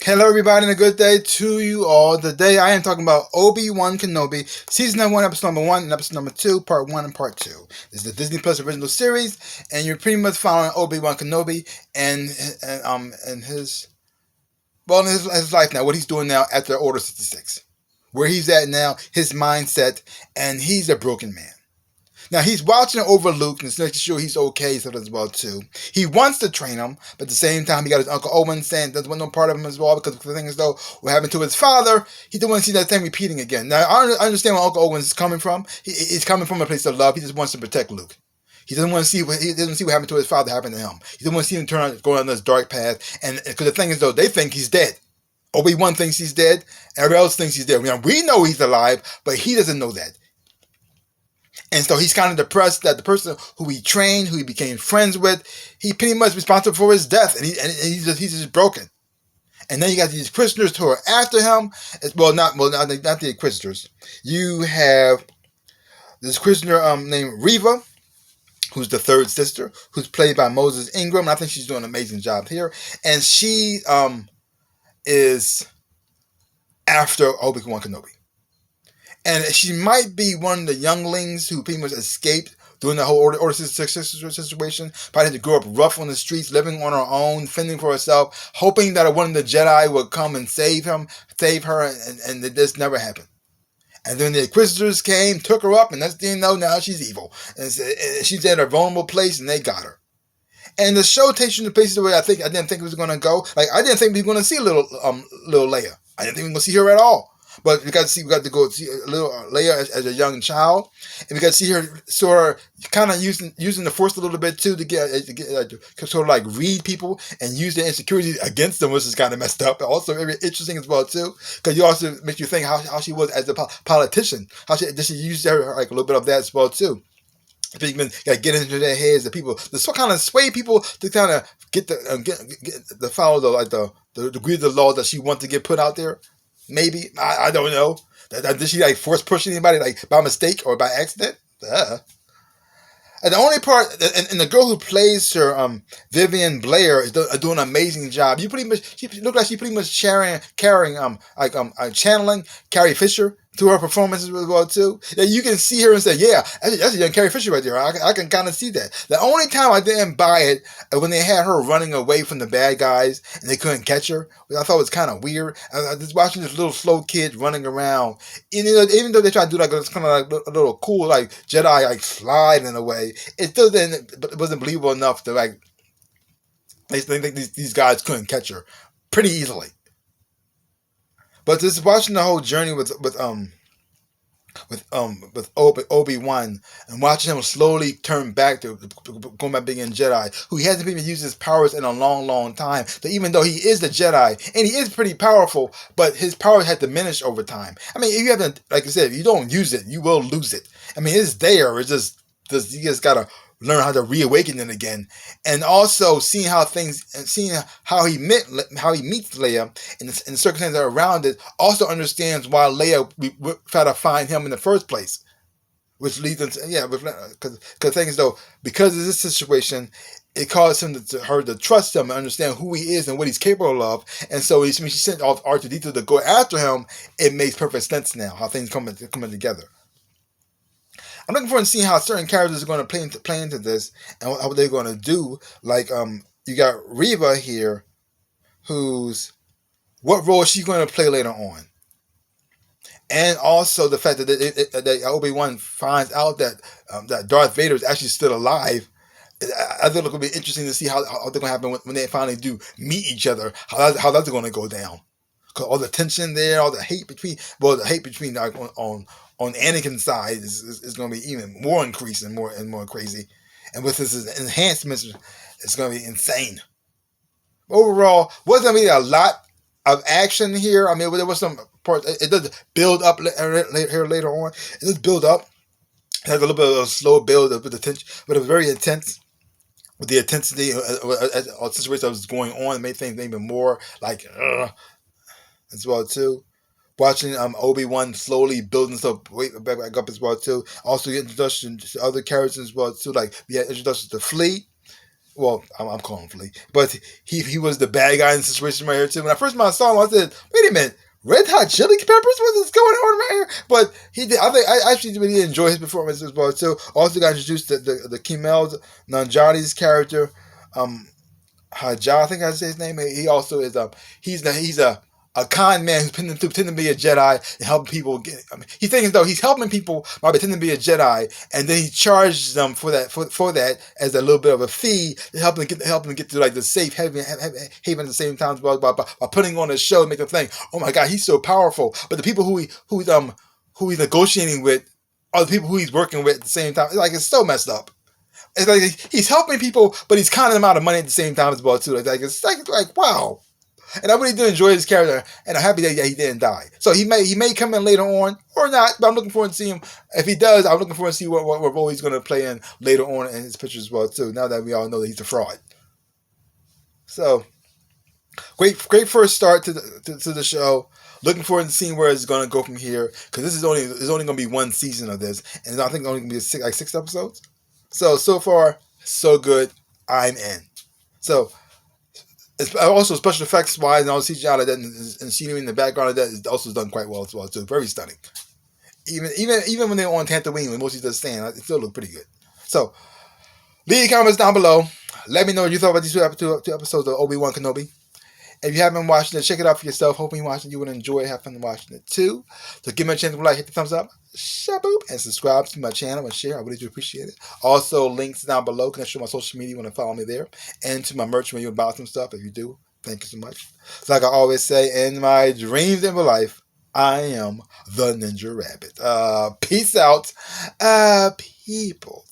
Hello everybody and a good day to you all. Today I am talking about Obi-Wan Kenobi, Season number 1, Episode number 1, and Episode number 2, Part 1 and Part 2. This is the Disney Plus original series, and you're pretty much following Obi-Wan Kenobi and his life now, what he's doing now after Order 66. Where he's at now, his mindset, and he's a broken man. Now, he's watching over Luke and making sure he's okay, so as well, too. He wants to train him, but at the same time, he got his Uncle Owen saying doesn't want no part of him as well, because the thing is, though, what happened to his father, he don't want to see that thing repeating again. Now, I understand where Uncle Owen's coming from. He's coming from a place of love. He just wants to protect Luke. He doesn't want to see what happened to his father happen to him. He doesn't want to see him go on this dark path. And because the thing is, though, they think he's dead. Obi-Wan thinks he's dead. Everybody else thinks he's dead. We know he's alive, but he doesn't know that. And so he's kind of depressed that the person who he trained, who he became friends with, he pretty much responsible for his death, and he's just broken. And then you got these Inquisitors who are after him. Not the Inquisitors. You have this Inquisitor named Reva, who's the third sister, who's played by Moses Ingram. I think she's doing an amazing job here, and she is after Obi-Wan Kenobi. And she might be one of the younglings who pretty much escaped during the whole Order 66 situation. Probably had to grow up rough on the streets, living on her own, fending for herself, hoping that one of the Jedi would come and save her, and this never happened. And then the Inquisitors came, took her up, and that's now she's evil. And she's at a vulnerable place, and they got her. And the show takes you to places where I didn't think it was going to go. Like, I didn't think we were going to see little Leia. I didn't think we were going to see her at all. But we got to go see a little Leia as a young child, and we got to see her sort of kind of using the Force a little bit too to get sort of like read people and use their insecurities against them, which is kind of messed up. Also very interesting as well too, because you also makes you think how she was as a politician. How she used her like a little bit of that as well too. People got to get into their heads. The people, the kind of sway people to kind of get the follow the degree of the law that she wants to get put out there. Maybe. I don't know. Did she like force push anybody like by mistake or by accident? And the only part, and the girl who plays her, Vivian Blair, is doing an amazing job. She looked like she pretty much channeling Carrie Fisher through her performances as well too. That you can see her and say, yeah, that's a young Carrie Fisher right there. I can kind of see that. The only time I didn't buy it when they had her running away from the bad guys and they couldn't catch her, which I thought was kind of weird. I was watching this little slow kid running around. And, even though they try to do like this kind of like a little cool like Jedi like slide in a way, it still it wasn't believable enough to like they think these guys couldn't catch her pretty easily. But just watching the whole journey with Obi-Wan and watching him slowly turn back to going back being a Jedi, who he hasn't even used his powers in a long, long time. So even though he is the Jedi and he is pretty powerful, but his powers have diminished over time. I mean, if you haven't, like I said, if you don't use it, you will lose it. I mean, it's there. It's just you just gotta learn how to reawaken it again, and also seeing how he meets Leia and the circumstances around it. Also understands why Leia would try to find him in the first place, which leads them to because the thing is though, because of this situation, it caused her to trust him and understand who he is and what he's capable of. And so when she sent off R2-D2 to go after him, it makes perfect sense now how things coming together. I'm looking forward to seeing how certain characters are going to play into this and what they're going to do. Like, you got Reva here, what role is she going to play later on? And also the fact that Obi-Wan finds out that Darth Vader is actually still alive. I think it's going to be interesting to see how they're going to happen when they finally do meet each other, how that's going to go down. Because all the tension there, all the hate between like, on Anakin's side is going to be even more increasing, more crazy. And with his enhancements, it's going to be insane. Overall, wasn't really a lot of action here. I mean, there was some parts. It does build up later on. It does build up. It has a little bit of a slow build with the tension, but it was very intense. With the intensity of the situation that was going on, it made things even more like as well too. Watching Obi-Wan slowly building himself back up as well too. Also get introduction to other characters as well too. Like we had introductions to Flea, Well, I'm calling him Flea, but he was the bad guy in the situation right here too. When I first saw him, I said, "Wait a minute, Red Hot Chili Peppers? What is going on right here?" But he did. I think I actually really enjoyed his performance as well too. Also got introduced to the Kumail Nanjiani's character, Haja, I think I say his name. He also is he's a con man who's pretending to be a Jedi and helping people get. I mean, he's thinking though he's helping people by pretending to be a Jedi, and then he charges them for that as a little bit of a fee to help them get to like the safe haven at the same time by putting on a show and make them think, oh my God, he's so powerful. But the people who he's negotiating with are the people who he's working with at the same time. It's so messed up. It's like he's helping people, but he's conning them out of money at the same time as well too. It's like wow. And I really do enjoy his character, and I'm happy that he didn't die. So he may come in later on or not, but I'm looking forward to see him. If he does, I'm looking forward to see what role he's going to play in later on in his pictures as well too. Now that we all know that he's a fraud. So great first start to the show. Looking forward to seeing where it's going to go from here, because this is only going to be one season of this, and I think only going to be six episodes. So far, so good. I'm in. So, it's also special effects wise, and all the CGI of that and scenery in the background of that is also done quite well as well too. Very stunning. Even when they're on Tatooine, when Mosey does stand, it still looks pretty good. So, leave your comments down below. Let me know what you thought about these two episodes of Obi-Wan Kenobi. If you haven't watched it, check it out for yourself. Hoping you watch it, you would enjoy it. Have fun watching it too. So give me a chance to like, hit the thumbs up, shaboop, and subscribe to my channel and share. I really do appreciate it. Also, links down below. Connect to my social media. You want to follow me there, and to my merch when you buy some stuff. If you do, thank you so much. So like I always say, in my dreams and my life, I am the Ninja Rabbit. Peace out, people.